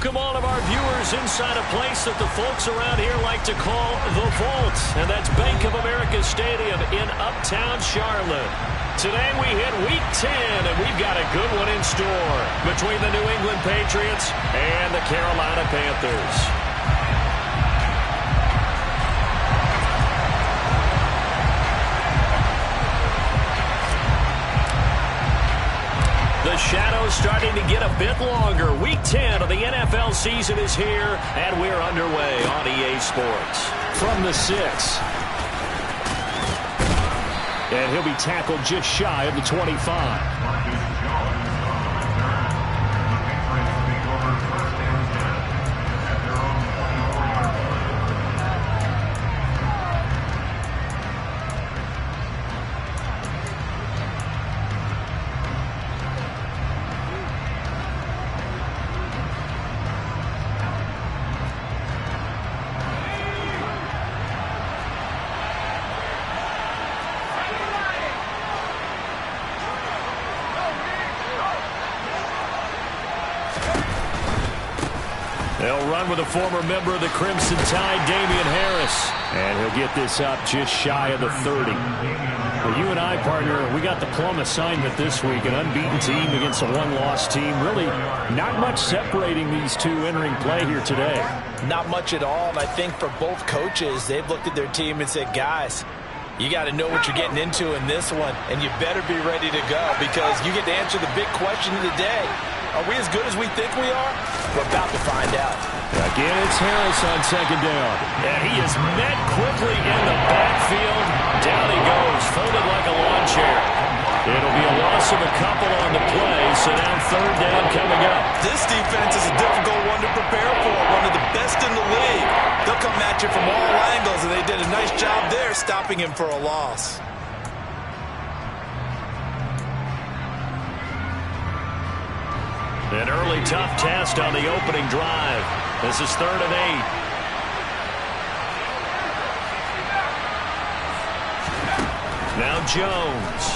welcome all of our viewers inside a place that the folks around here like to call the Vault, and that's Bank of America Stadium in Uptown Charlotte. Today we hit Week 10, and we've got a good one in store between the New England Patriots and the Carolina Panthers. The shadow's starting to get a bit longer. Week 10 of the NFL season is here, and we're underway on EA Sports. From the 6. And he'll be tackled just shy of the 25. They'll run with a former member of the Crimson Tide, Damian Harris. And he'll get this up just shy of the 30. Well, you and I, partner, we got the plum assignment this week. An unbeaten team against a one-loss team. Really not much separating these two entering play here today. Not much at all. And I think for both coaches, they've looked at their team and said, guys, you got to know what you're getting into in this one. And you better be ready to go because you get to answer the big question of the day. Are we as good as we think we are? We're about to find out. Again, it's Harris on second down. And he is met quickly in the backfield. Down he goes, folded like a lawn chair. It'll be a loss of a couple on the play, so now third down coming up. This defense is a difficult one to prepare for, one of the best in the league. They'll come at you from all angles, and they did a nice job there stopping him for a loss. An early tough test on the opening drive. This is 3rd and 8. Now Jones.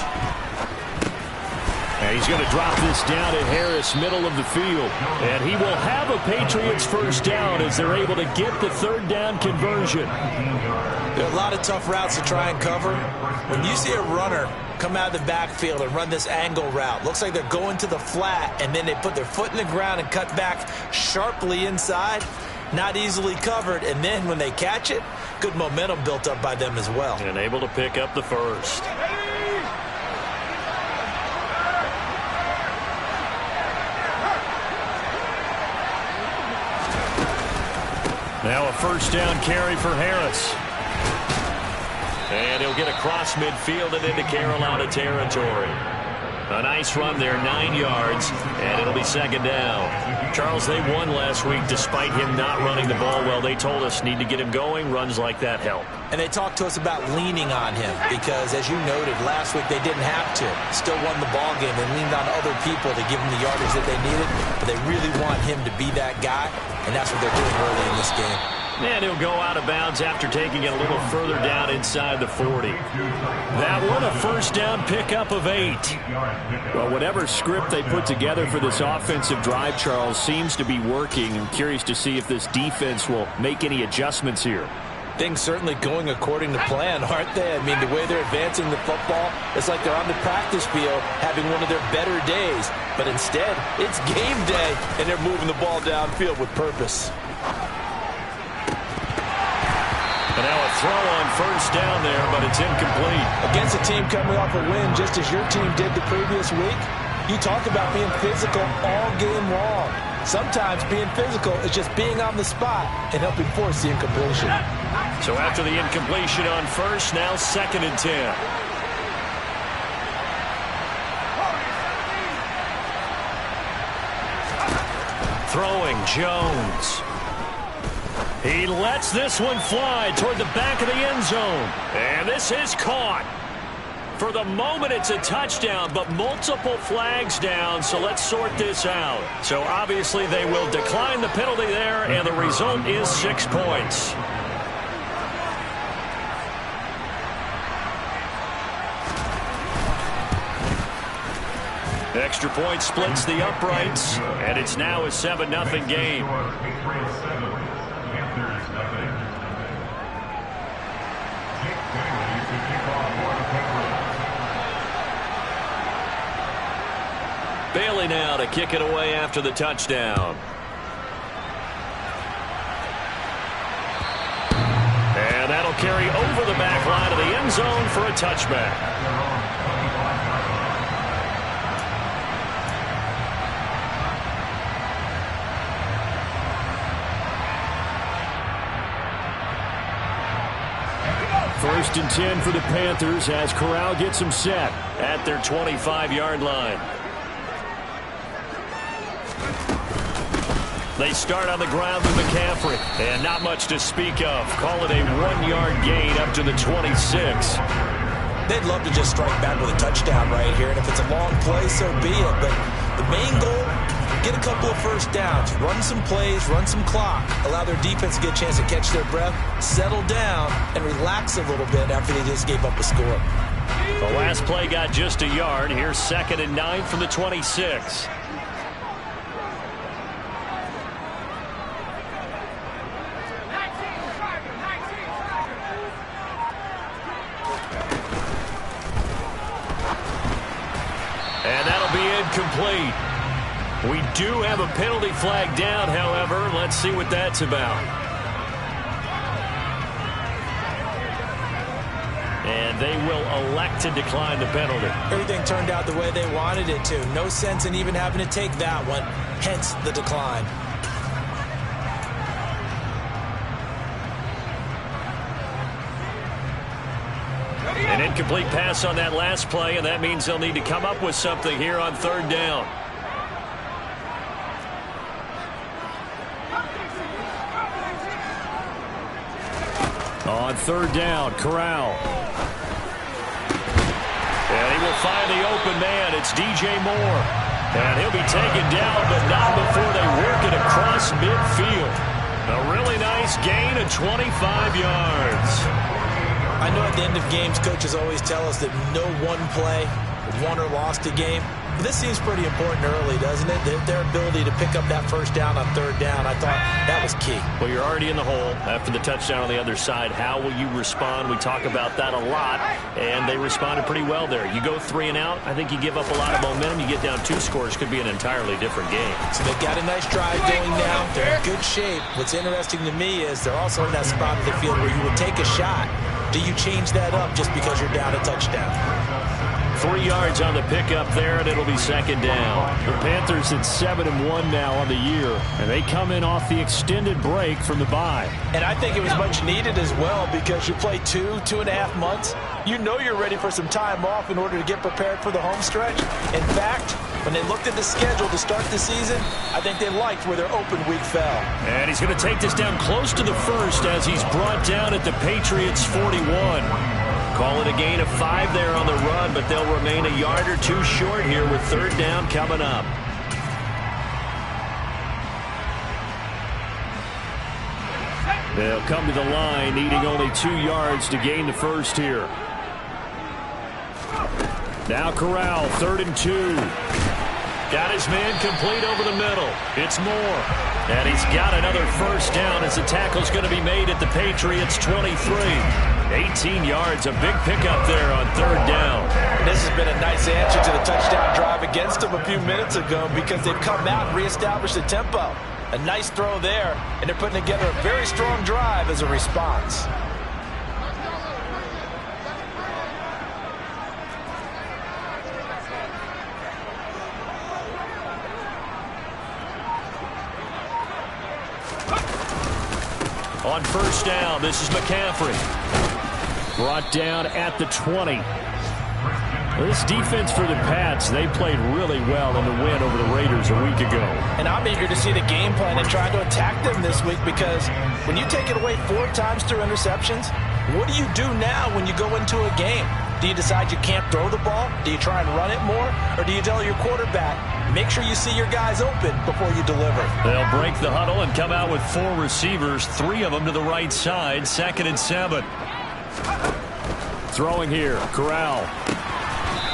And he's going to drop this down at Harris, middle of the field. And he will have a Patriots first down as they're able to get the third down conversion. There are a lot of tough routes to try and cover. When you see a runner come out of the backfield and run this angle route, looks like they're going to the flat, and then they put their foot in the ground and cut back sharply inside. Not easily covered, and then when they catch it, good momentum built up by them as well. And able to pick up the first. Now a first down carry for Harris. And he'll get across midfield and into Carolina territory. A nice run there, 9 yards, and it'll be second down. Charles, they won last week despite him not running the ball well. They told us need to get him going. Runs like that help. And they talked to us about leaning on him because, as you noted, last week they didn't have to. Still won the ball game. They leaned on other people to give them the yardage that they needed, but they really want him to be that guy, and that's what they're doing early in this game. And he'll go out of bounds after taking it a little further down inside the 40. That one a first down pickup of 8. Well, whatever script they put together for this offensive drive, Charles, seems to be working. I'm curious to see if this defense will make any adjustments here. Things certainly going according to plan, aren't they? I mean, the way they're advancing the football, it's like they're on the practice field having one of their better days. But instead, it's game day, and they're moving the ball downfield with purpose. And now a throw on first down there, but it's incomplete. Against a team coming off a win, just as your team did the previous week, you talk about being physical all game long. Sometimes being physical is just being on the spot and helping force the incompletion. So after the incompletion on first, now 2nd and 10. Throwing Jones. He lets this one fly toward the back of the end zone. And this is caught. For the moment, it's a touchdown, but multiple flags down, so let's sort this out. So obviously they will decline the penalty there, and the result is 6 points. Extra point splits the uprights, and it's now a 7-0 game. Bailey now to kick it away after the touchdown. And that'll carry over the back line of the end zone for a touchback. First and 10 for the Panthers as Corral gets them set at their 25-yard line. They start on the ground with McCaffrey, and not much to speak of. Call it a 1-yard gain up to the 26. They'd love to just strike back with a touchdown right here, and if it's a long play, so be it. But the main goal, get a couple of first downs, run some plays, run some clock, allow their defense to get a chance to catch their breath, settle down, and relax a little bit after they just gave up a score. The last play got just a yard. Here's 2nd and 9 from the 26. Complete. We do have a penalty flag down, however. Let's see what that's about. And they will elect to decline the penalty. Everything turned out the way they wanted it to. No sense in even having to take that one, hence the decline. An incomplete pass on that last play, and that means they'll need to come up with something here on 3rd down. On 3rd down, Corral. And he will find the open man. It's DJ Moore. And he'll be taken down, but not before they work it across midfield. A really nice gain of 25 yards. I know at the end of games, coaches always tell us that no one play won or lost a game. But this seems pretty important early, doesn't it? Their ability to pick up that first down on 3rd down, I thought that was key. Well, you're already in the hole after the touchdown on the other side. How will you respond? We talk about that a lot, and they responded pretty well there. You go 3 and out, I think you give up a lot of momentum. You get down 2 scores, could be an entirely different game. So they've got a nice drive going now. They're in good shape. What's interesting to me is they're also in that spot of the field where you would take a shot. Do you change that up just because you're down a touchdown? 3 yards on the pickup there, and it'll be 2nd down. The Panthers at 7-1 now on the year, and they come in off the extended break from the bye. And I think it was much needed as well because you play 2.5 months. You know you're ready for some time off in order to get prepared for the home stretch. In fact, when they looked at the schedule to start the season, I think they liked where their open week fell. And he's going to take this down close to the 1st as he's brought down at the Patriots' 41. Call it a gain of 5 there on the run, but they'll remain a yard or 2 short here with 3rd down coming up. They'll come to the line, needing only 2 yards to gain the first here. Now Corral, 3rd and 2. Got his man complete over the middle. It's Moore. And he's got another first down as the tackle's going to be made at the Patriots' 23. 18 yards, a big pickup there on 3rd down. This has been a nice answer to the touchdown drive against them a few minutes ago because they've come out and reestablished the tempo. A nice throw there, and they're putting together a very strong drive as a response. On 1st down, this is McCaffrey. Brought down at the 20. This defense for the Pats, they played really well in the win over the Raiders a week ago. And I'm eager to see the game plan and try to attack them this week because when you take it away 4 times through interceptions, what do you do now when you go into a game? Do you decide you can't throw the ball? Do you try and run it more? Or do you tell your quarterback, make sure you see your guys open before you deliver? They'll break the huddle and come out with 4 receivers, 3 of them to the right side, 2nd and 7. Throwing here, Corral.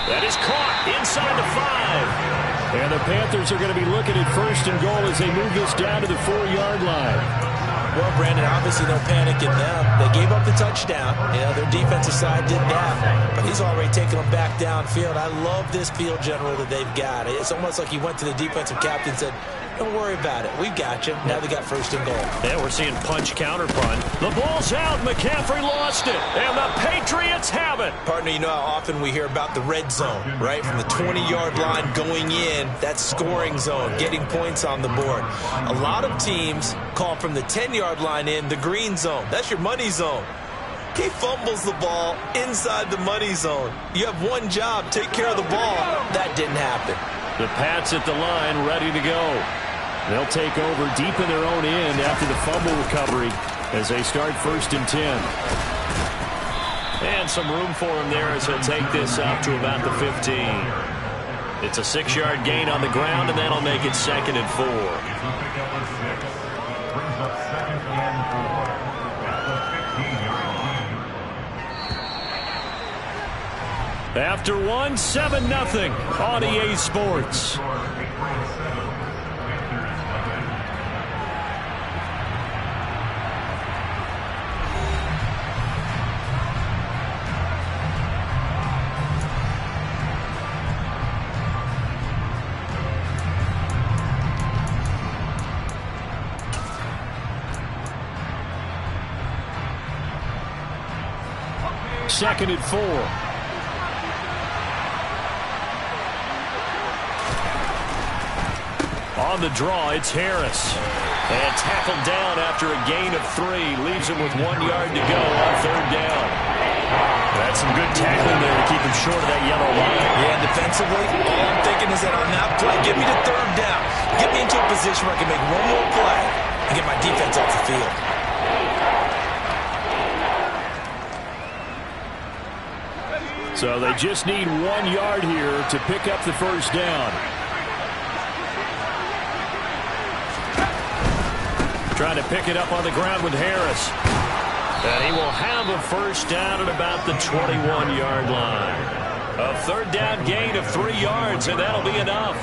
That is caught inside the 5. And the Panthers are going to be looking at first and goal as they move this down to the 4-yard line. Well, Brandon, obviously no panic in them. They gave up the touchdown. Their defensive side did that. But he's already taken them back downfield. I love this field general that they've got. It's almost like he went to the defensive captain and said, don't worry about it. We've got you. Now they got first and goal. Yeah, we're seeing punch, counter punch. The ball's out. McCaffrey lost it. And the Patriots have it. Partner, you know how often we hear about the red zone, right? From the 20-yard line going in, that scoring zone, getting points on the board. A lot of teams call from the 10-yard line in the green zone. That's your money zone. He fumbles the ball inside the money zone. You have one job, take care of the ball. That didn't happen. The Pats at the line, ready to go. They'll take over deep in their own end after the fumble recovery as they start first and 10. And some room for him there as he'll take this up to about the 15. It's a 6-yard gain on the ground, and that'll make it 2nd and 4. After one, 7-0 on EA Sports. Second and 4. On the draw, it's Harris. And tackled down after a gain of 3. Leaves him with 1 yard to go on 3rd down. That's some good tackling there to keep him short of that yellow line. Yeah, and defensively, all I'm thinking is that on that play, get me to 3rd down. Get me into a position where I can make one more play and get my defense off the field. So they just need 1 yard here to pick up the first down. Trying to pick it up on the ground with Harris. And he will have a first down at about the 21-yard line. A 3rd down gain of 3 yards, and that'll be enough.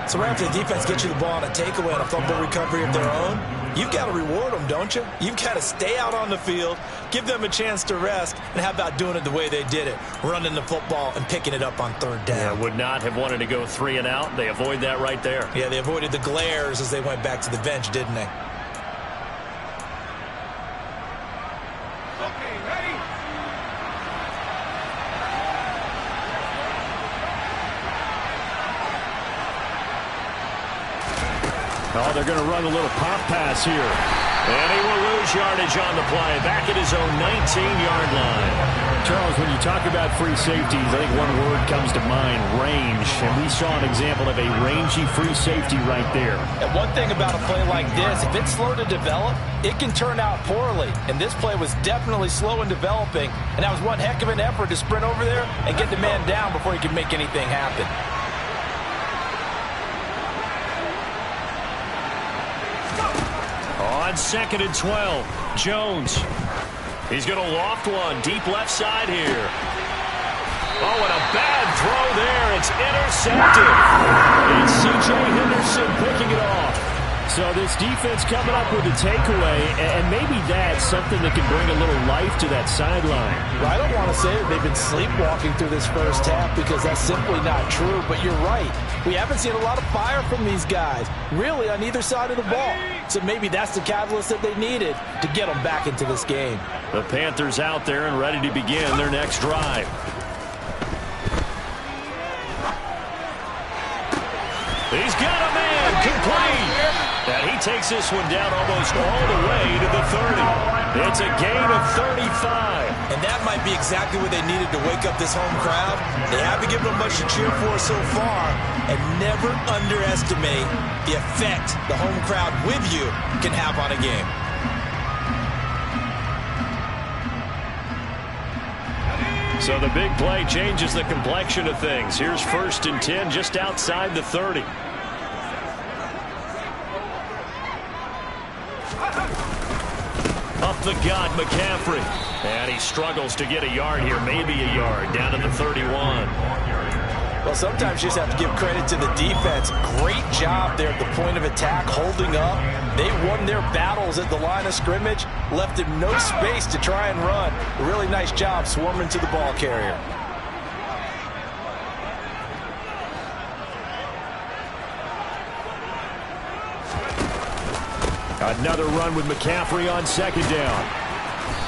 So right after the defense gets you the ball on a takeaway and a fumble recovery of their own, you've got to reward them, don't you? You've got to stay out on the field, give them a chance to rest, and how about doing it the way they did it, running the football and picking it up on 3rd down. Yeah, would not have wanted to go 3 and out. They avoid that right there. Yeah, they avoided the glares as they went back to the bench, didn't they? Oh, they're going to run a little pop pass here. And he will lose yardage on the play. Back at his own 19-yard line. Charles, when you talk about free safeties, I think one word comes to mind, range. And we saw an example of a rangy free safety right there. And one thing about a play like this, if it's slow to develop, it can turn out poorly. And this play was definitely slow in developing. And that was one heck of an effort to sprint over there and get the man down before he could make anything happen. On 2nd and 12, Jones. He's going to loft one deep left side here. Oh, and a bad throw there. It's intercepted. It's C.J. Henderson picking it off. So this defense coming up with a takeaway, and maybe that's something that can bring a little life to that sideline. Well, I don't want to say that they've been sleepwalking through this first half because that's simply not true, but you're right. We haven't seen a lot of fire from these guys, really, on either side of the ball. So maybe that's the catalyst that they needed to get them back into this game. The Panthers out there and ready to begin their next drive. He's got a man complete. And he takes this one down almost all the way to the 30. It's a gain of 35. And that might be exactly what they needed to wake up this home crowd. They haven't given them much to cheer for so far. And never underestimate the effect the home crowd with you can have on a game. So the big play changes the complexion of things. Here's 1st and 10 just outside the 30. Up the gut, McCaffrey. And he struggles to get a yard here, maybe a yard, down to the 31. Well, sometimes you just have to give credit to the defense. Great job there at the point of attack, holding up. They won their battles at the line of scrimmage, left him no space to try and run. A really nice job swarming to the ball carrier. Another run with McCaffrey on second down.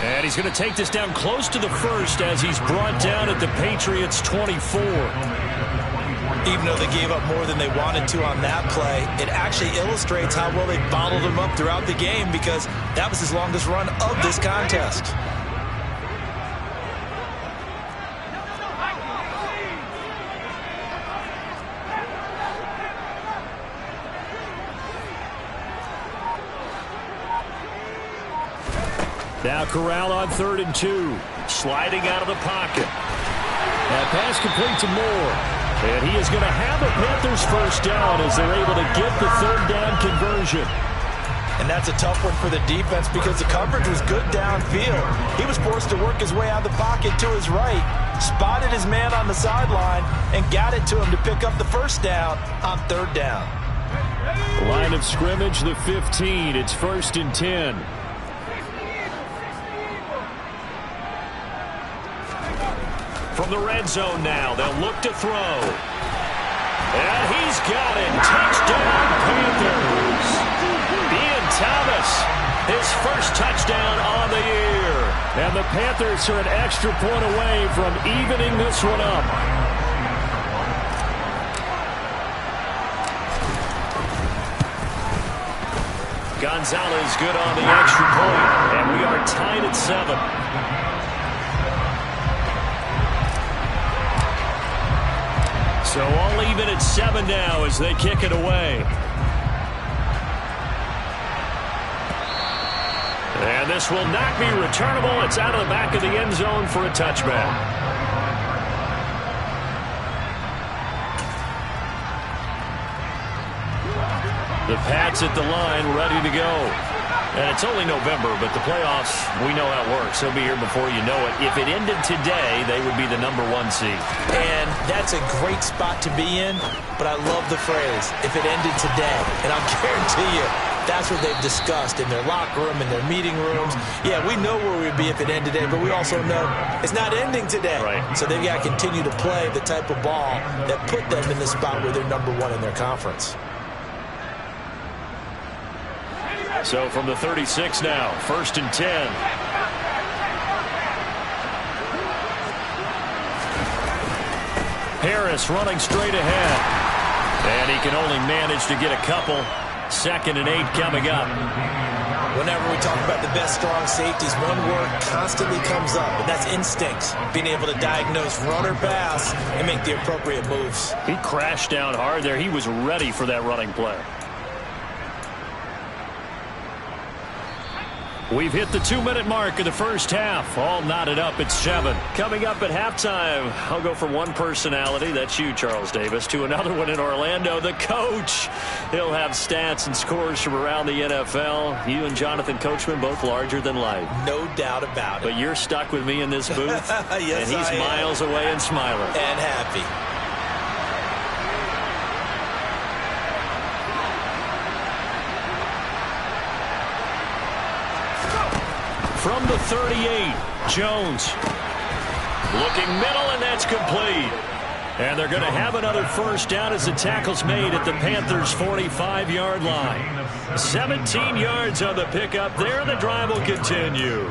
And he's going to take this down close to the first as he's brought down at the Patriots' 24. Even though they gave up more than they wanted to on that play, it actually illustrates how well they bottled him up throughout the game because that was his longest run of this contest. Now Corral on 3rd and 2. Sliding out of the pocket. That pass complete to Moore. And he is going to have the Panthers first down as they're able to get the 3rd down conversion. And that's a tough one for the defense because the coverage was good downfield. He was forced to work his way out of the pocket to his right, spotted his man on the sideline, and got it to him to pick up the first down on 3rd down. Line of scrimmage, the 15. It's 1st and 10. From the red zone now, they'll look to throw. And he's got it. Touchdown, Panthers. Ian Thomas, his first touchdown on the year. And the Panthers are an extra point away from evening this one up. Gonzalez good on the extra point, and we are tied at 7. So all even at 7 now as they kick it away. And this will not be returnable. It's out of the back of the end zone for a touchback. The Pats at the line, ready to go. And it's only November, but the playoffs, we know how it works. They'll be here before you know it. If it ended today, they would be the #1 seed. And that's a great spot to be in, but I love the phrase, if it ended today. And I'll guarantee you, that's what they've discussed in their locker room, in their meeting rooms. Yeah, we know where we'd be if it ended today, but we also know it's not ending today. Right. So they've got to continue to play the type of ball that put them in the spot where they're #1 in their conference. So from the 36 now, 1st and 10. Harris running straight ahead. And he can only manage to get a couple. 2nd and 8 coming up. Whenever we talk about the best strong safeties, one word constantly comes up, and that's instinct. Being able to diagnose run or pass and make the appropriate moves. He crashed down hard there. He was ready for that running play. We've hit the 2-minute mark of the first half. All knotted up at 7. Coming up at halftime, I'll go from one personality, that's you, Charles Davis, to another one in Orlando, the coach. He'll have stats and scores from around the NFL. You and Jonathan Coachman, both larger than life. No doubt about it. But you're stuck with me in this booth. Yes, and he's miles away and smiling. And happy. From the 38, Jones. Looking middle, and that's complete. And they're going to have another first down as the tackle's made at the Panthers' 45-yard line. 17 yards on the pickup there. The drive will continue.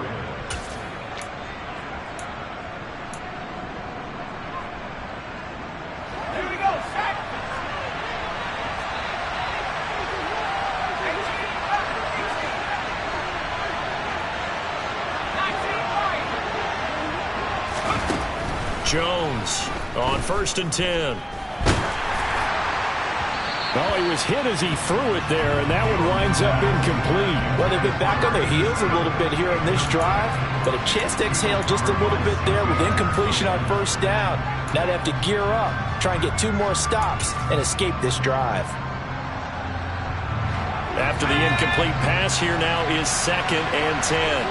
Jones on 1st and 10. Well, he was hit as he threw it there, and that one winds up incomplete. Well, they've been back on their heels a little bit here in this drive, but a chance to exhale just a little bit there with incompletion on 1st down. Now they have to gear up, try and get 2 more stops, and escape this drive. After the incomplete pass, here now is 2nd and 10.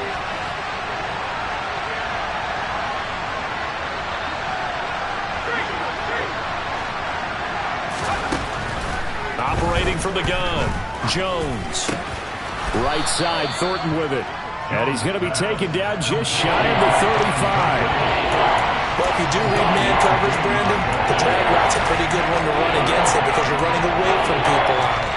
Operating from the gun, Jones. Right side, Thornton with it. And he's going to be taken down just shy of the 35. Well, if you do read man coverage, Brandon, the drag route's a pretty good one to run against it because you're running away from people on it.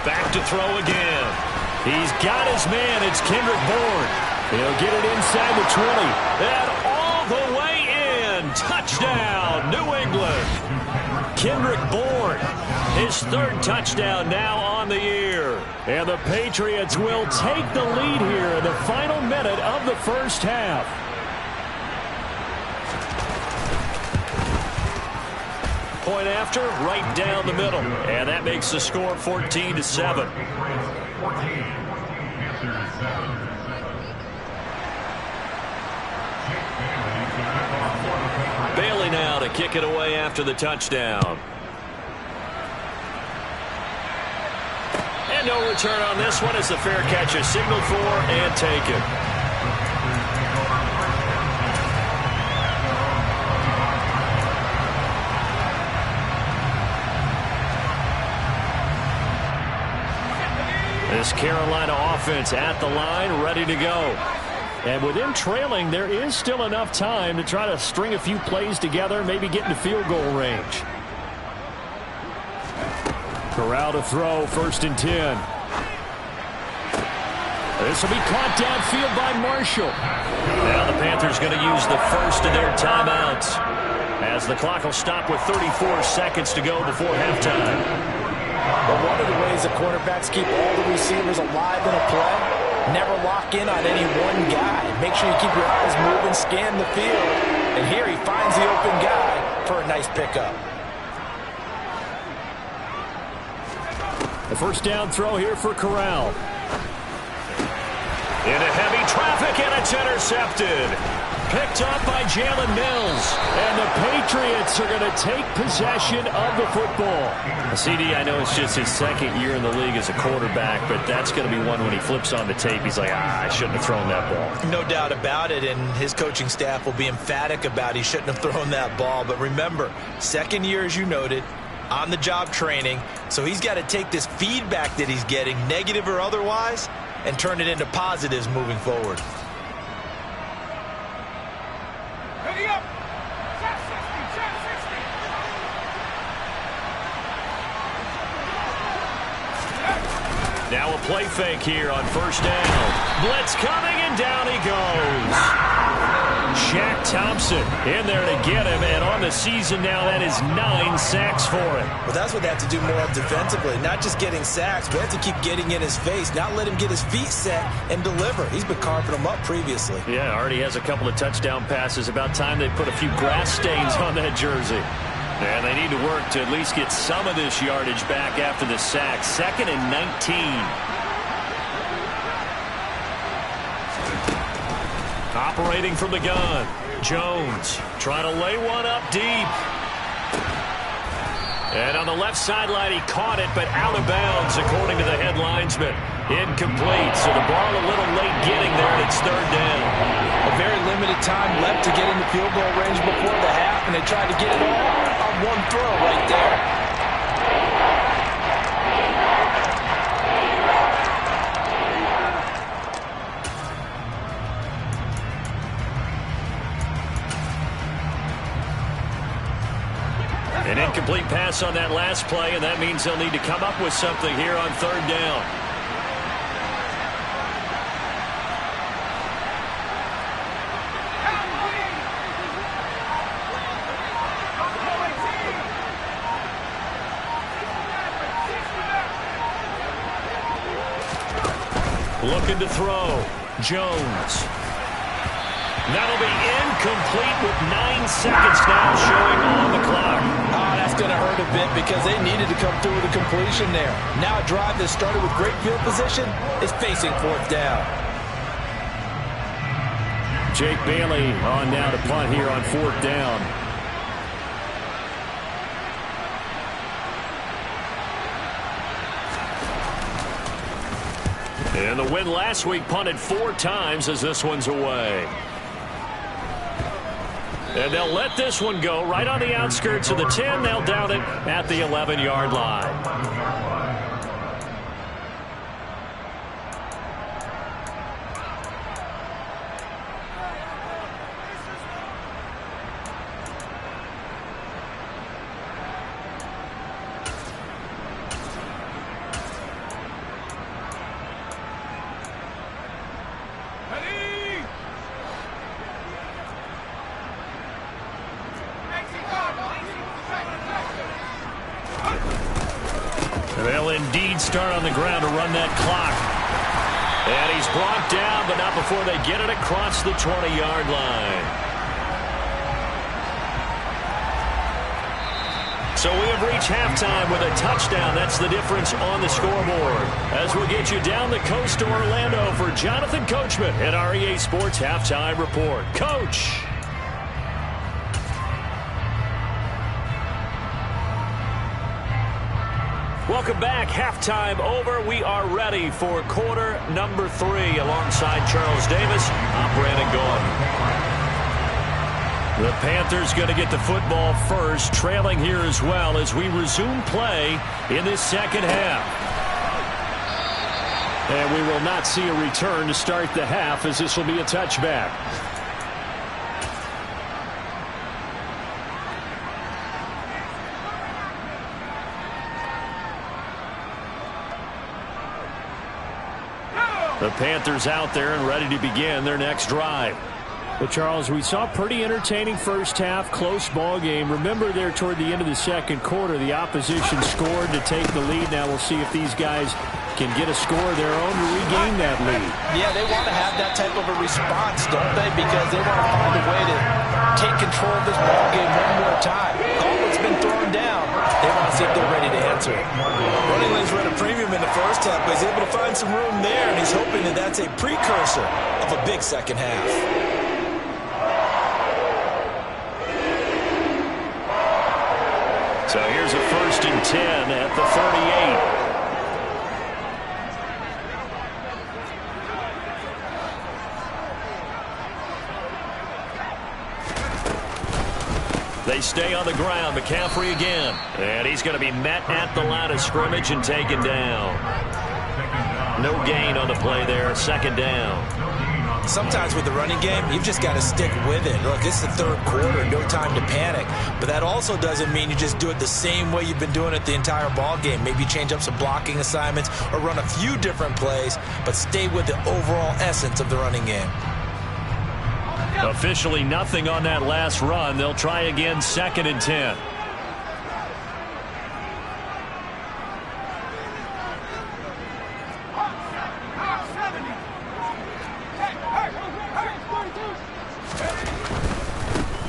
Back to throw again. He's got his man. It's Kendrick Bourne. He'll get it inside the 20. And all the way in. Touchdown, New England. Kendrick Bourne, his third touchdown now on the year. And the Patriots will take the lead here in the final minute of the first half. Point after, right down the middle. And that makes the score 14-7. Bailey now to kick it away after the touchdown. And no return on this one as the fair catch is signaled for and taken. This Carolina offense at the line, ready to go. And with them trailing, there is still enough time to try to string a few plays together, maybe get into field goal range. Corral to throw, 1st and 10. This will be caught downfield by Marshall. Now the Panthers going to use the first of their timeouts as the clock will stop with 34 seconds to go before halftime. But one of the ways the quarterbacks keep all the receivers alive in a play, never lock in on any one guy. Make sure you keep your eyes moving, scan the field. And here he finds the open guy for a nice pickup. The first down throw here for Corral. Into heavy traffic, and it's intercepted. Picked up by Jalen Mills. And the Patriots are going to take possession of the football. CD, I know it's just his second year in the league as a quarterback, but that's going to be one when he flips on the tape. He's like, I shouldn't have thrown that ball. No doubt about it, and his coaching staff will be emphatic about he shouldn't have thrown that ball. But remember, second year, as you noted, on-the-job training, so he's got to take this feedback that he's getting, negative or otherwise, and turn it into positives moving forward. Now a play fake here on 1st down. Blitz coming, and down he goes. Shaq Thompson in there to get him, and on the season now, that is 9 sacks for him. Well, that's what they have to do more of defensively, not just getting sacks, but have to keep getting in his face, not let him get his feet set and deliver. He's been carving them up previously. Yeah, already has a couple of touchdown passes. About time they put a few grass stains on that jersey. And they need to work to at least get some of this yardage back after the sack. 2nd and 19. Operating from the gun, Jones trying to lay one up deep. And on the left sideline, he caught it, but out of bounds, according to the head linesman. Incomplete, so the ball a little late getting there, and it's 3rd down. A very limited time left to get in the field goal range before the half, and they tried to get it all on one throw right there. An incomplete pass on that last play, and that means they'll need to come up with something here on 3rd down. Looking to throw. Jones. That'll be incomplete with 9 seconds now showing on the clock. Oh, that's going to hurt a bit because they needed to come through with a completion there. Now a drive that started with great field position is facing 4th down. Jake Bailey on now to punt here on 4th down. And the win last week punted 4 times as this one's away. And they'll let this one go right on the outskirts of the 10. They'll down it at the 11-yard line. They'll indeed start on the ground to run that clock. And he's brought down, but not before they get it across the 20-yard line. So we have reached halftime with a touchdown. That's the difference on the scoreboard. As we get you down the coast to Orlando for Jonathan Coachman at our EA Sports Halftime Report. Coach. Welcome back. Halftime over. We are ready for quarter number 3 alongside Charles Davis. I'm Brandon Gordon. The Panthers going to get the football first, trailing here as well as we resume play in this second half. And we will not see a return to start the half as this will be a touchback. The Panthers out there and ready to begin their next drive. Well, Charles, we saw a pretty entertaining first half, close ball game. Remember there toward the end of the second quarter, the opposition scored to take the lead. Now we'll see if these guys can get a score of their own to regain that lead. Yeah, they want to have that type of a response, don't they? Because they want to find a way to take control of this ball game one more time. Gauntlet's been thrown down. They want to see if they're ready to answer it. Running lanes were at a premium in the first half, but he's able to find some room there, and he's hoping that that's a precursor of a big second half. So here's a 1st and 10 at the 38. They stay on the ground. McCaffrey again. And he's going to be met at the line of scrimmage and taken down. No gain on the play there. 2nd down. Sometimes with the running game, you've just got to stick with it. Look, it's the third quarter, no time to panic. But that also doesn't mean you just do it the same way you've been doing it the entire ball game. Maybe change up some blocking assignments or run a few different plays, but stay with the overall essence of the running game. Officially nothing on that last run. They'll try again, 2nd and 10.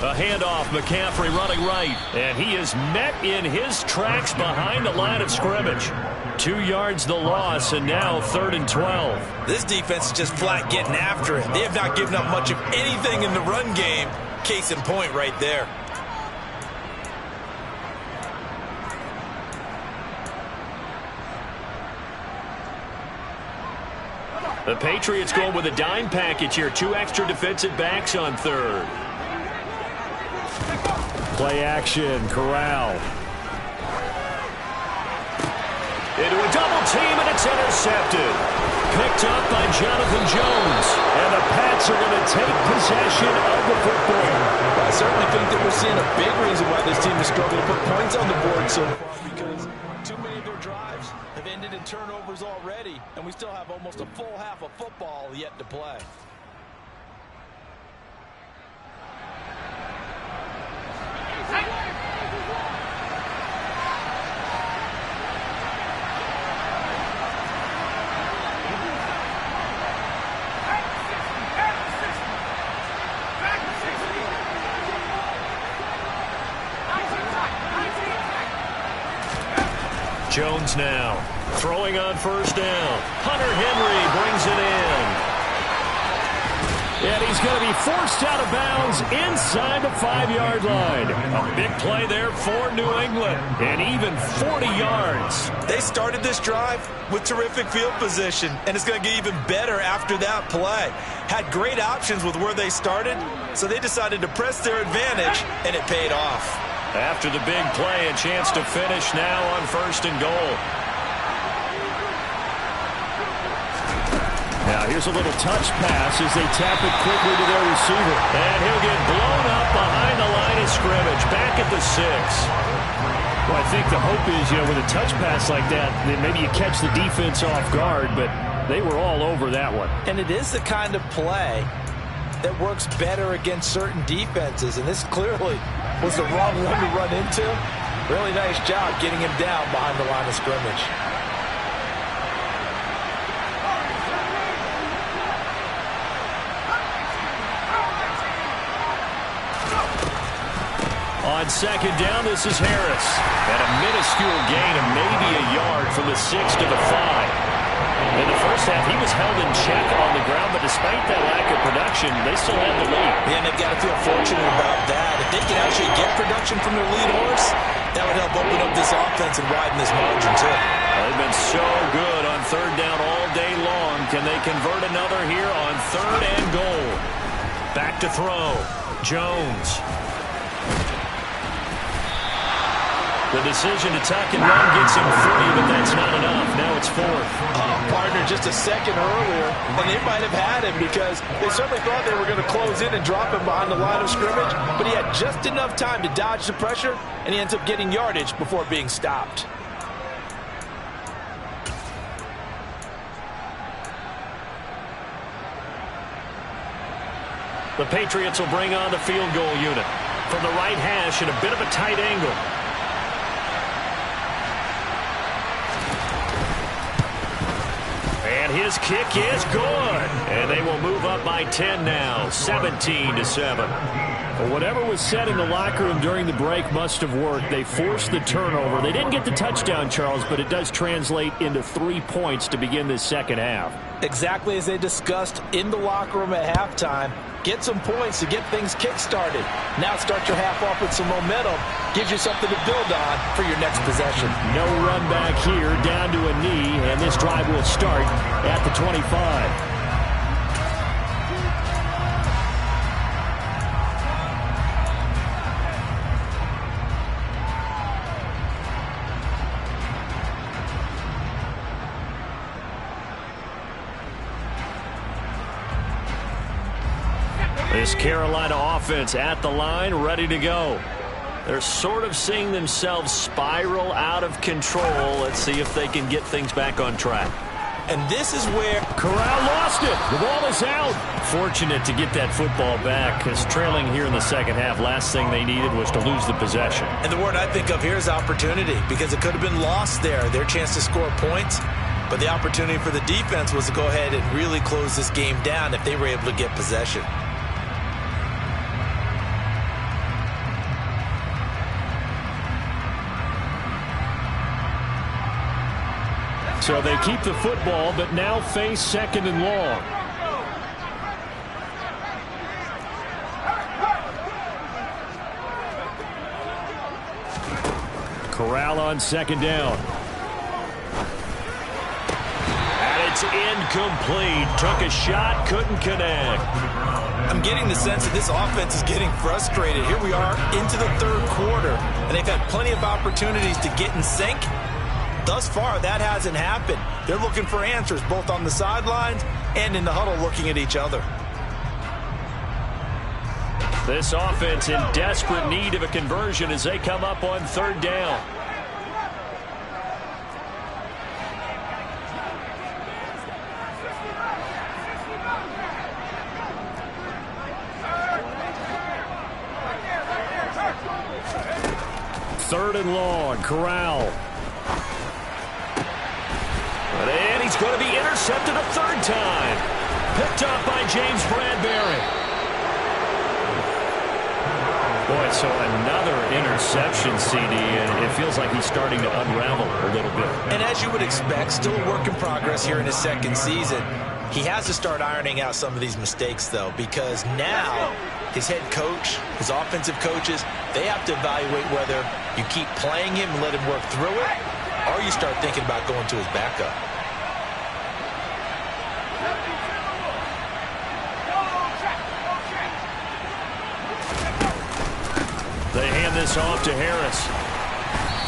A handoff, McCaffrey running right, and he is met in his tracks behind the line of scrimmage. 2 yards the loss, and now 3rd and 12. This defense is just flat getting after it. They have not given up much of anything in the run game. Case in point right there. The Patriots going with a dime package here. 2 extra defensive backs on 3rd. Play action, Corral. Into a double team, and it's intercepted. Picked up by Jonathan Jones. And the Pats are going to take possession of the football. I certainly think that we're seeing a big reason why this team is struggling to put points on the board so far, because too many of their drives have ended in turnovers already, and we still have almost a full half of football yet to play. Jones now throwing on 1st down. Hunter Henry brings it in. And he's going to be forced out of bounds inside the 5-yard line. A big play there for New England. And even 40 yards. They started this drive with terrific field position, and it's going to get even better after that play. Had great options with where they started, so they decided to press their advantage, and it paid off. After the big play, a chance to finish now on 1st and goal. Now here's a little touch pass as they tap it quickly to their receiver. And he'll get blown up behind the line of scrimmage, back at the 6. Well, I think the hope is, with a touch pass like that, then maybe you catch the defense off guard, but they were all over that one. And it is the kind of play that works better against certain defenses, and this clearly was the wrong one to run into. Really nice job getting him down behind the line of scrimmage. On 2nd down, this is Harris. And a minuscule gain of maybe a yard from the 6 to the 5. In the first half, he was held in check on the ground, but despite that lack of production, they still had the lead. Yeah, and they've got to feel fortunate about that. If they can actually get production from their lead horse, that would help open up this offense and widen this margin, too. They've been so good on 3rd down all day long. Can they convert another here on 3rd and goal? Back to throw. Jones. The decision to tuck and run gets him 3, but that's not enough. Now it's 4th. Partner just a second earlier, and they might have had him because they certainly thought they were going to close in and drop him behind the line of scrimmage, but he had just enough time to dodge the pressure, and he ends up getting yardage before being stopped. The Patriots will bring on the field goal unit from the right hash at a bit of a tight angle. And his kick is good. And they will move up by 10 now, 17-7. Well, whatever was said in the locker room during the break must have worked. They forced the turnover. They didn't get the touchdown, Charles, but it does translate into 3 points to begin this second half. Exactly as they discussed in the locker room at halftime. Get some points to get things kick-started. Now start your half off with some momentum. Gives you something to build on for your next possession. No run back here, down to a knee, and this drive will start at the 25. This Carolina offense at the line, ready to go. They're sort of seeing themselves spiral out of control. Let's see if they can get things back on track. And this is where Corral lost it. The ball is out. Fortunate to get that football back, because trailing here in the second half, last thing they needed was to lose the possession. And the word I think of here is opportunity, because it could have been lost there, their chance to score points. But the opportunity for the defense was to go ahead and really close this game down if they were able to get possession. So they keep the football, but now face 2nd and long. Corral on 2nd down. And it's incomplete. Took a shot, couldn't connect. I'm getting the sense that this offense is getting frustrated. Here we are into the 3rd quarter, and they've had plenty of opportunities to get in sync. Thus far, that hasn't happened. They're looking for answers both on the sidelines and in the huddle looking at each other. This offense in desperate need of a conversion as they come up on 3rd down. Third and long, Corral. And he's going to be intercepted a 3rd time. Picked up by James Bradbury. Boy, so another interception, CD, and it feels like he's starting to unravel a little bit. And as you would expect, still a work in progress here in his 2nd season. He has to start ironing out some of these mistakes, though, because now his head coach, his offensive coaches, they have to evaluate whether you keep playing him and let him work through it, or you start thinking about going to his backup. They hand this off to Harris.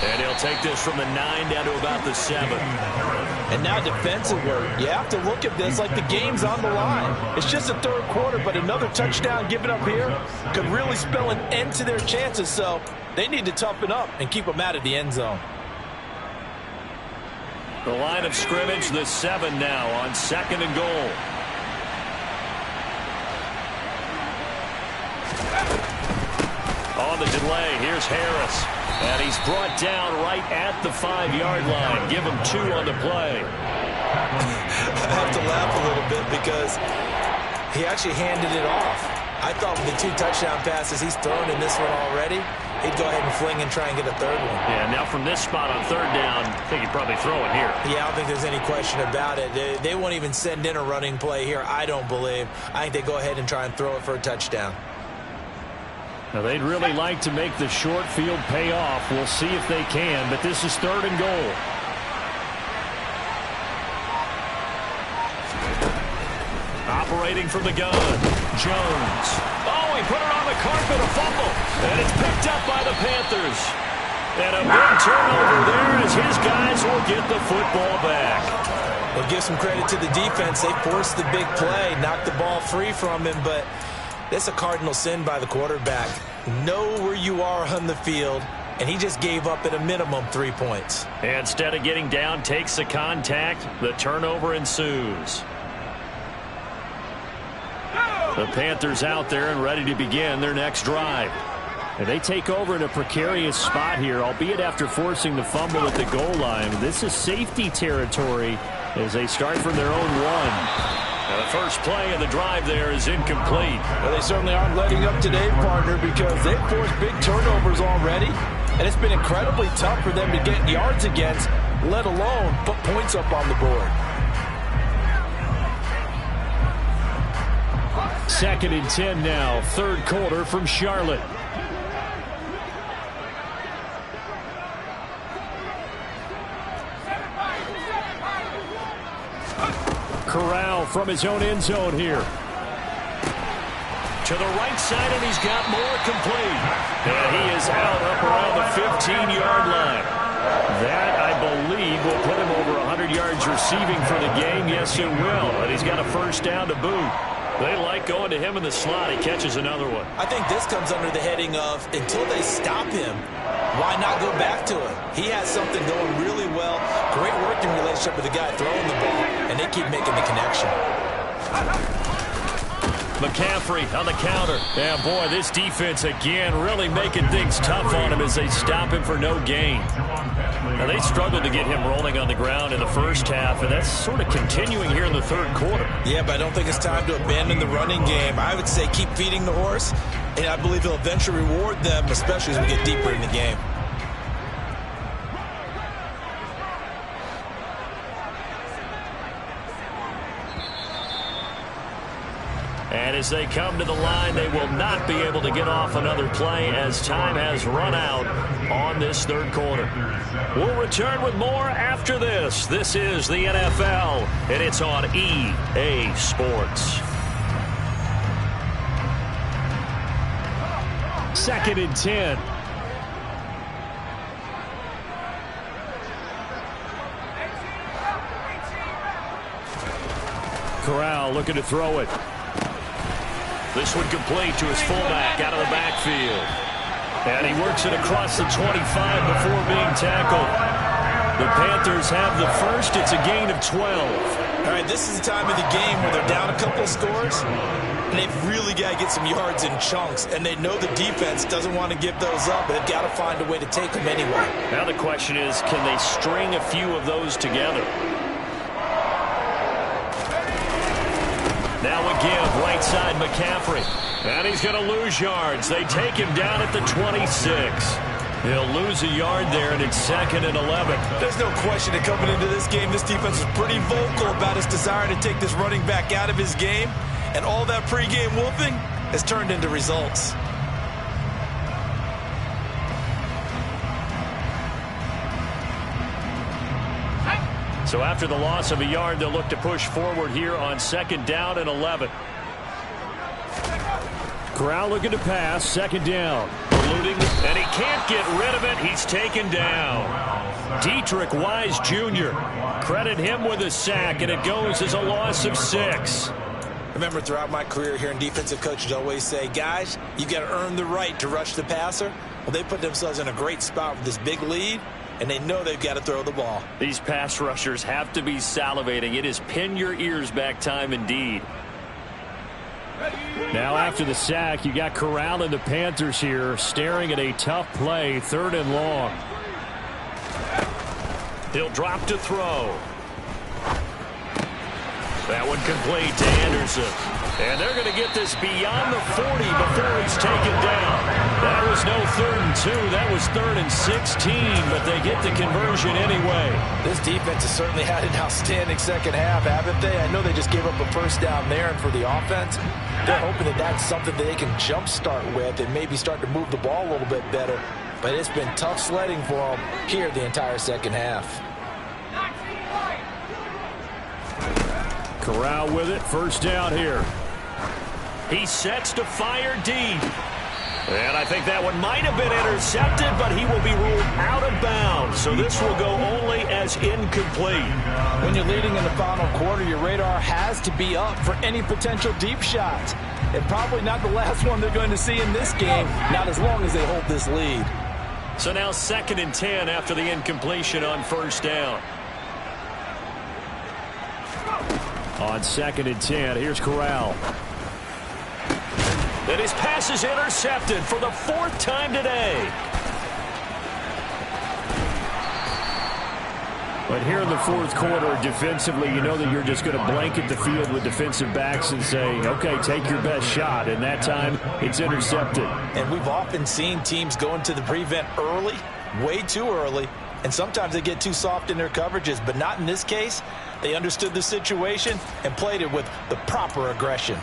And he'll take this from the 9 down to about the 7. And now defensively, you have to look at this like the game's on the line. It's just a third quarter, but another touchdown given up here could really spell an end to their chances. So they need to toughen up and keep them out of the end zone. The line of scrimmage, the 7 now on 2nd and goal. On the delay, here's Harris. And he's brought down right at the 5-yard line. Give him 2 on the play. I have to laugh a little bit because he actually handed it off. I thought with the 2 touchdown passes he's thrown in this one already, he'd go ahead and fling and try and get a 3rd one. Yeah, now from this spot on 3rd down, I think he'd probably throw it here. Yeah, I don't think there's any question about it. They won't even send in a running play here, I don't believe. I think they go ahead and try and throw it for a touchdown. Now, they'd really like to make the short field pay off. We'll see if they can, but this is 3rd and goal. Operating from the gun, Jones. Oh, he put it on the carpet, a fumble. And it's picked up by the Panthers. And a big turnover there as his guys will get the football back. Well, give some credit to the defense. They forced the big play, knocked the ball free from him, but that's a cardinal sin by the quarterback. Know where you are on the field, and he just gave up at a minimum 3 points. Instead of getting down, takes the contact. The turnover ensues. The Panthers out there and ready to begin their next drive. And they take over in a precarious spot here, albeit after forcing the fumble at the goal line. This is safety territory as they start from their own 1. Now the first play of the drive there is incomplete. Well, they certainly aren't letting up today, partner, because they've forced big turnovers already, and it's been incredibly tough for them to get yards against, let alone put points up on the board. 2nd and 10 now, 3rd quarter from Charlotte. Corral from his own end zone here. To the right side, and he's got more complete. And he is out up around the 15-yard line. That, I believe, will put him over 100 yards receiving for the game. Yes, it will. And he's got a 1st down to boot. They like going to him in the slot. He catches another one. I think this comes under the heading of, until they stop him, why not go back to him? He has something going really well. Great working relationship with the guy throwing the ball, and they keep making the connection. McCaffrey on the counter. Yeah, boy, this defense again really making things tough on him as they stop him for no gain. Now, they struggled to get him rolling on the ground in the first half, and that's sort of continuing here in the 3rd quarter. Yeah, but I don't think it's time to abandon the running game. I would say keep feeding the horse, and I believe he'll eventually reward them, especially as we get deeper in the game. And as they come to the line, they will not be able to get off another play as time has run out on this 3rd quarter. We'll return with more after this. This is the NFL, and it's on EA Sports. 2nd and 10. Corral looking to throw it. This one complete to his fullback out of the backfield. And he works it across the 25 before being tackled. The Panthers have the first. It's a gain of 12. All right, this is the time of the game where they're down a couple of scores, and they've really got to get some yards in chunks, and they know the defense doesn't want to give those up, but they've got to find a way to take them anyway. Now the question is, can they string a few of those together? Now a give, right side McCaffrey. And he's going to lose yards. They take him down at the 26. He'll lose a yard there, and it's 2nd and 11. There's no question that coming into this game, this defense was pretty vocal about its desire to take this running back out of his game, and all that pregame wolfing has turned into results. So after the loss of a yard, they'll look to push forward here on 2nd down and 11. Corral looking to pass, 2nd down. Eluding, and he can't get rid of it. He's taken down. Dietrich Wise Jr. Credit him with a sack, and it goes as a loss of 6. Remember, throughout my career here in defensive coaches always say, guys, you got to earn the right to rush the passer. Well, they put themselves in a great spot with this big lead, and they know they've got to throw the ball. These pass rushers have to be salivating. It is pin your ears back time indeed. Now after the sack, you got Corral and the Panthers here staring at a tough play, 3rd and long. He'll drop to throw. That one complete to Anderson. And they're going to get this beyond the 40 before he's taken down. That was no 3rd and 2. That was 3rd and 16, but they get the conversion anyway. This defense has certainly had an outstanding second half, haven't they? I know they just gave up a 1st down there, and for the offense, they're hoping that that's something that they can jumpstart with and maybe start to move the ball a little bit better. But it's been tough sledding for them here the entire second half. Corral with it, 1st down here. He sets to fire deep. And I think that one might have been intercepted, but he will be ruled out of bounds. So this will go only as incomplete. When you're leading in the final quarter, your radar has to be up for any potential deep shots. And probably not the last one they're going to see in this game, not as long as they hold this lead. So now 2nd and 10 after the incompletion on 1st down. On 2nd and 10, here's Corral. And his pass is intercepted for the 4th time today. But here in the 4th quarter, defensively, you know that you're just going to blanket the field with defensive backs and say, okay, take your best shot. And that time, it's intercepted. And we've often seen teams go into the prevent early, way too early, and sometimes they get too soft in their coverages, but not in this case. They understood the situation and played it with the proper aggression.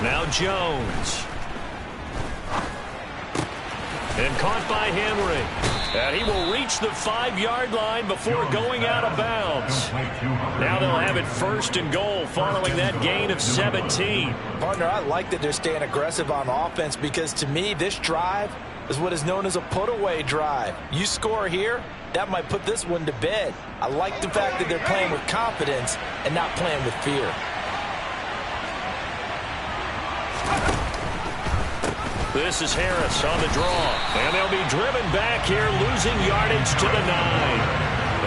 Now Jones. And caught by Henry. And he will reach the 5-yard line before going out of bounds. Now they'll have it 1st and goal following that gain of 17. Partner, I like that they're staying aggressive on offense because to me, this drive is what is known as a put-away drive. You score here, that might put this one to bed. I like the fact that they're playing with confidence and not playing with fear. This is Harris on the draw. And they'll be driven back here, losing yardage to the 9.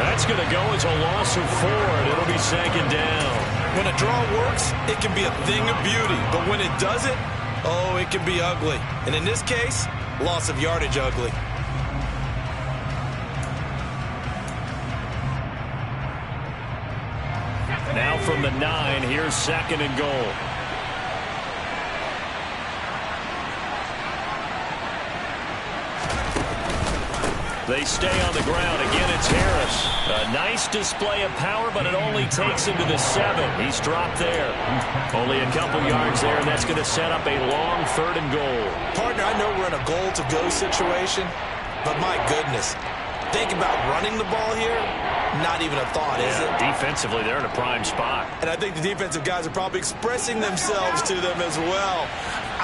That's going to go as a loss of 4, and it'll be 2nd down. When a draw works, it can be a thing of beauty. But when it doesn't, oh, it can be ugly. And in this case, loss of yardage ugly. Now from the 9, here's 2nd and goal. They stay on the ground. Again, it's Harris. A nice display of power, but it only takes him to the 7. He's dropped there. Only a couple yards there, and that's going to set up a long 3rd and goal. Partner, I know we're in a goal-to-go situation, but my goodness. Think about running the ball here. Not even a thought, is it? Defensively, they're in a prime spot. And I think the defensive guys are probably expressing themselves to them as well.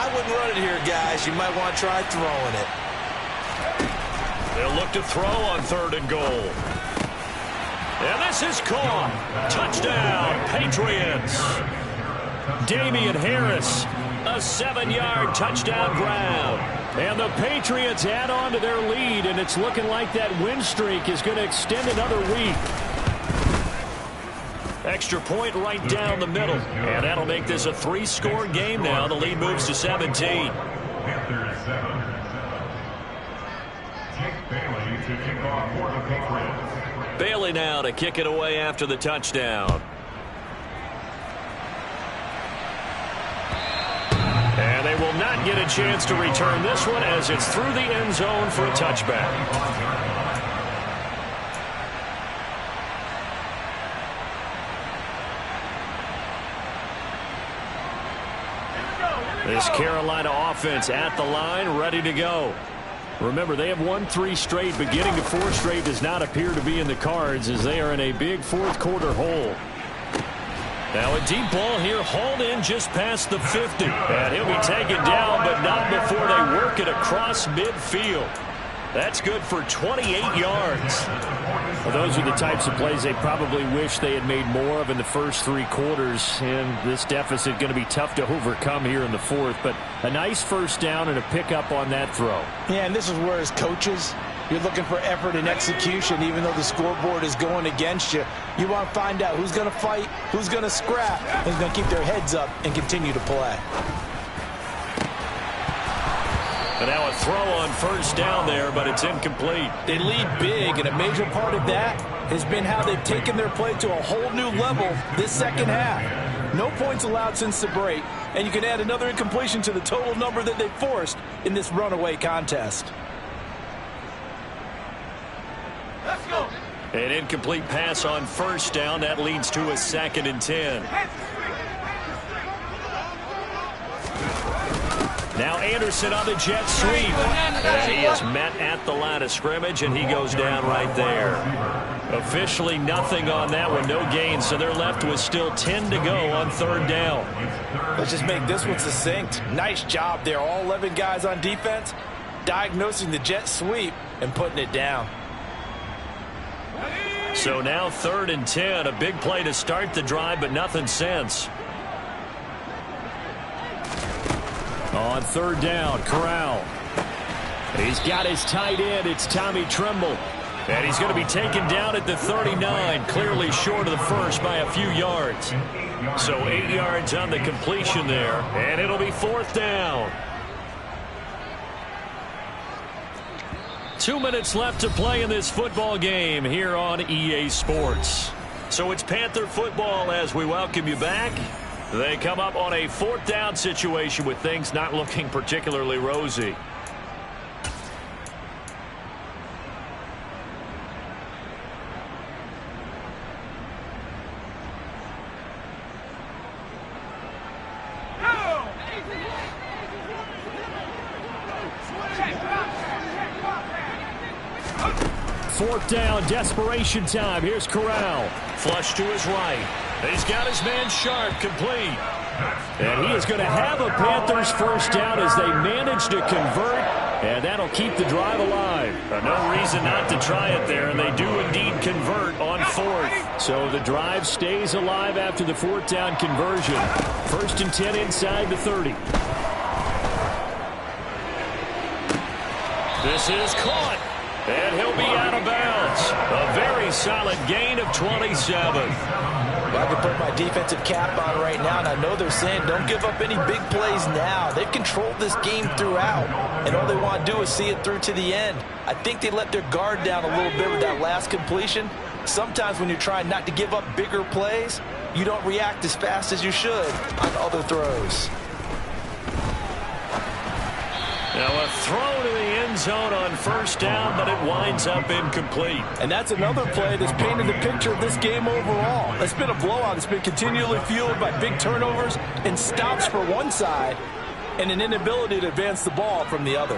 I wouldn't run it here, guys. You might want to try throwing it. They'll look to throw on 3rd and goal. And this is caught. Touchdown, Patriots. Damian Harris, a 7-yard touchdown grab. And the Patriots add on to their lead, and it's looking like that win streak is going to extend another week. Extra point right down the middle. And that'll make this a 3-score game now. The lead moves to 17. Bailey to kick off for the Patriots. Bailey now to kick it away after the touchdown. And they will not get a chance to return this one as it's through the end zone for a touchback. This Carolina offense at the line, ready to go. Remember, they have won 3 straight, but getting to 4 straight does not appear to be in the cards as they are in a big fourth quarter hole. Now a deep ball here, hauled in just past the 50. And he'll be taken down, but not before they work it across midfield. That's good for 28 yards. Well, those are the types of plays they probably wish they had made more of in the first 3 quarters. And this deficit going to be tough to overcome here in the fourth. But a nice first down and a pickup on that throw. Yeah, and this is where as coaches, you're looking for effort and execution. Even though the scoreboard is going against you, you want to find out who's going to fight, who's going to scrap, and who's going to keep their heads up and continue to play. And now a throw on first down there, but it's incomplete. They lead big, and a major part of that has been how they've taken their play to a whole new level this second half. No points allowed since the break, and you can add another incompletion to the total number that they forced in this runaway contest. Let's go. An incomplete pass on first down. That leads to a 2nd and 10. Now Anderson on the jet sweep. And he is met at the line of scrimmage, and he goes down right there. Officially nothing on that one, no gain, so they're left with still 10 to go on 3rd down. Let's just make this one succinct. Nice job there, all 11 guys on defense, diagnosing the jet sweep and putting it down. So now 3rd and 10, a big play to start the drive, but nothing since. On 3rd down, Corral. He's got his tight end. It's Tommy Tremble. And he's going to be taken down at the 39, clearly short of the first by a few yards. So 8 yards on the completion there, and it'll be 4th down. 2 minutes left to play in this football game here on EA Sports. So it's Panther football as we welcome you back. They come up on a 4th down situation with things not looking particularly rosy. Fourth down, desperation time. Here's Corral. Flush to his right. He's got his man Sharp, complete. And he is going to have a Panthers first down as they manage to convert. And that'll keep the drive alive. No reason not to try it there, and they do indeed convert on 4th. So the drive stays alive after the 4th down conversion. 1st and 10 inside the 30. This is caught. And he'll be out of bounds. A very solid gain of 27. Well, I can put my defensive cap on right now, and I know they're saying don't give up any big plays now. They've controlled this game throughout, and all they want to do is see it through to the end. I think they let their guard down a little bit with that last completion. Sometimes when you're trying not to give up bigger plays, you don't react as fast as you should on other throws. Now a throw to the end zone on 1st down, but it winds up incomplete. And that's another play that's painted the picture of this game overall. It's been a blowout. It's been continually fueled by big turnovers and stops for one side and an inability to advance the ball from the other.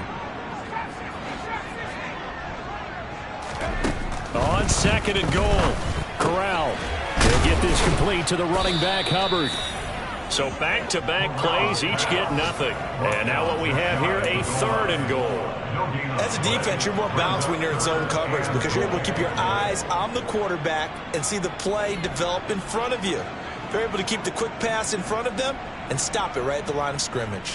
On 2nd and goal, Corral. He'll get this complete to the running back, Hubbard. So back-to-back plays, each get nothing. And now what we have here, a 3rd and goal. As a defense, you're more balanced when you're in zone coverage because you're able to keep your eyes on the quarterback and see the play develop in front of you. You're able to keep the quick pass in front of them and stop it right at the line of scrimmage.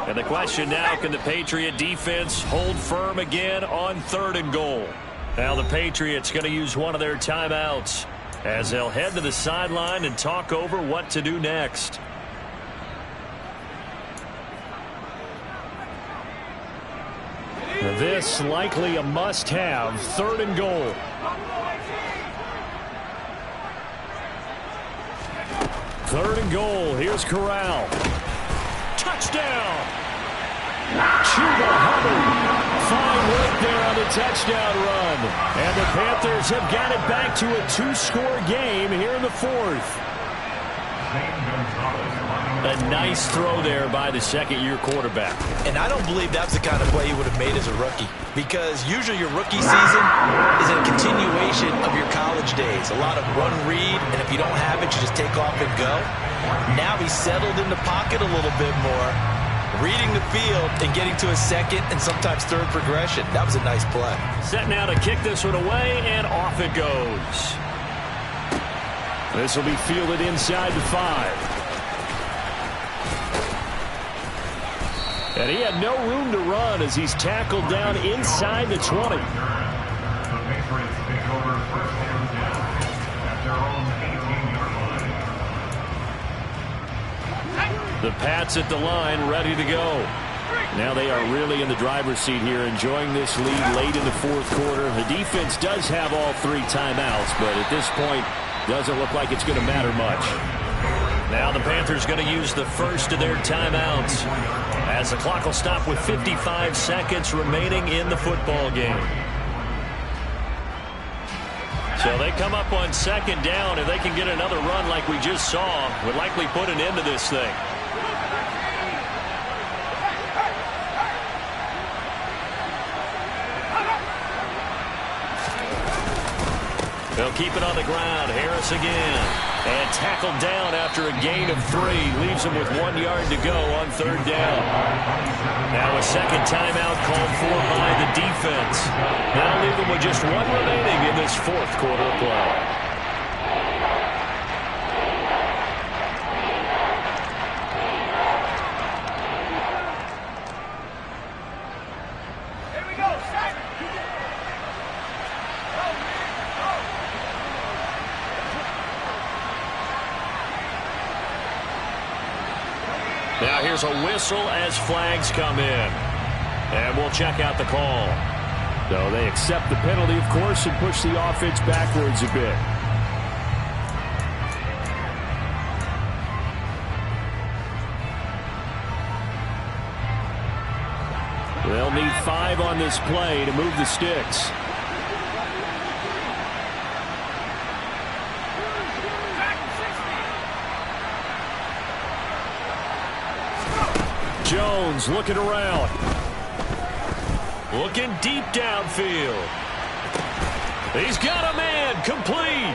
And the question now, can the Patriot defense hold firm again on 3rd and goal? Now the Patriots going to use one of their timeouts as they'll head to the sideline and talk over what to do next. This likely a must-have, 3rd and goal. Third and goal. Here's Corral. Touchdown. Chuba Hubbard. Fine work there on the touchdown run. And the Panthers have got it back to a 2-score game here in the 4th. A nice throw there by the second-year quarterback. And I don't believe that's the kind of play he would have made as a rookie, because usually your rookie season is a continuation of your college days. A lot of run read, and if you don't have it, you just take off and go. Now he's settled in the pocket a little bit more, reading the field and getting to a second and sometimes third progression. That was a nice play. Set now to kick this one away, and off it goes. This will be fielded inside the 5. And he had no room to run as he's tackled down inside the 20. The Pats at the line, ready to go. Now they are really in the driver's seat here, enjoying this lead late in the 4th quarter. The defense does have all 3 timeouts, but at this point, doesn't look like it's going to matter much. Now the Panthers going to use the first of their timeouts, as the clock will stop with 55 seconds remaining in the football game. So they come up on 2nd down. If they can get another run like we just saw, would likely put an end to this thing. They'll keep it on the ground. Harris again. And tackled down after a gain of 3. Leaves him with 1 yard to go on 3rd down. Now a second timeout called for by the defense. That'll leave them with just 1 remaining in this 4th quarter play. Now here's a whistle as flags come in. And we'll check out the call. So they accept the penalty, of course, and push the offense backwards a bit. They'll need 5 on this play to move the sticks. Jones looking around. Looking deep downfield. He's got a man, complete.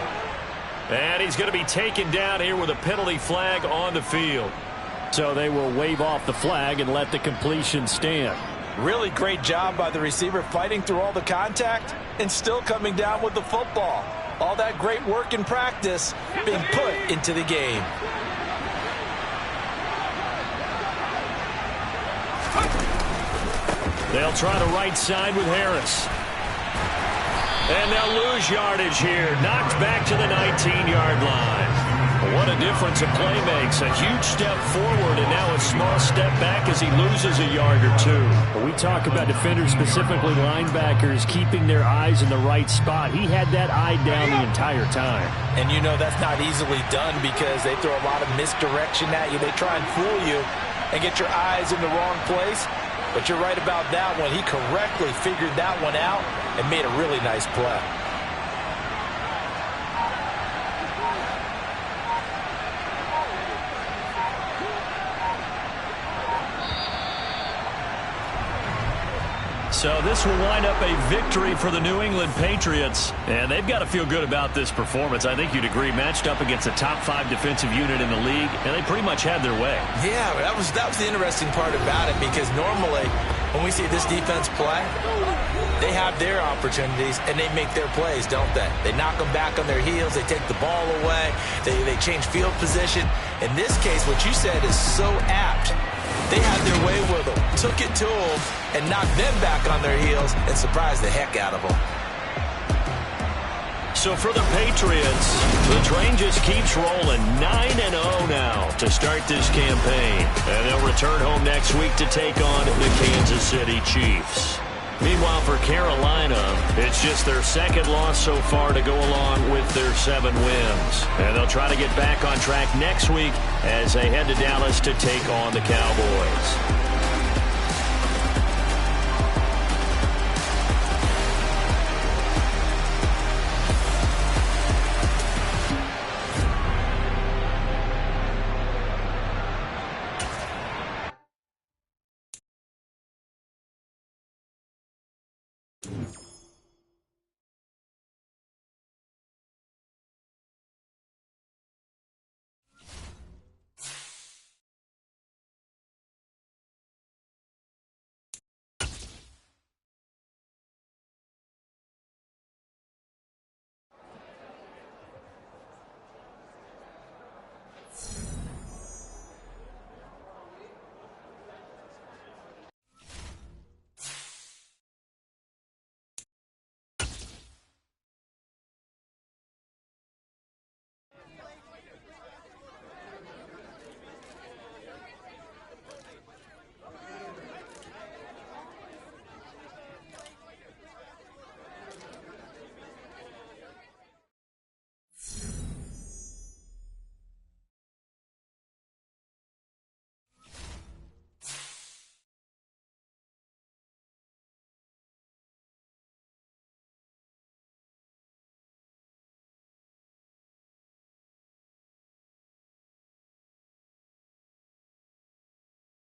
And he's going to be taken down here with a penalty flag on the field. So they will wave off the flag and let the completion stand. Really great job by the receiver, fighting through all the contact and still coming down with the football. All that great work in practice being put into the game. They'll try the right side with Harris. And they'll lose yardage here. Knocked back to the 19-yard line. What a difference a play makes. A huge step forward and now a small step back as he loses a yard or 2. When we talk about defenders, specifically linebackers, keeping their eyes in the right spot. He had that eye down the entire time. And you know that's not easily done because they throw a lot of misdirection at you. They try and fool you and get your eyes in the wrong place. But you're right about that one. He correctly figured that one out and made a really nice play. So this will wind up a victory for the New England Patriots. And they've got to feel good about this performance. I think you'd agree, matched up against a top 5 defensive unit in the league, and they pretty much had their way. Yeah, that was the interesting part about it, because normally when we see this defense play, they have their opportunities and they make their plays, don't they? They knock them back on their heels. They take the ball away. They change field position. In this case, what you said is so apt. They had their way with them, took it to them, and knocked them back on their heels and surprised the heck out of them. So for the Patriots, the train just keeps rolling. 9-0 now to start this campaign. And they'll return home next week to take on the Kansas City Chiefs. Meanwhile, for Carolina, it's just their second loss so far to go along with their 7 wins. And they'll try to get back on track next week as they head to Dallas to take on the Cowboys.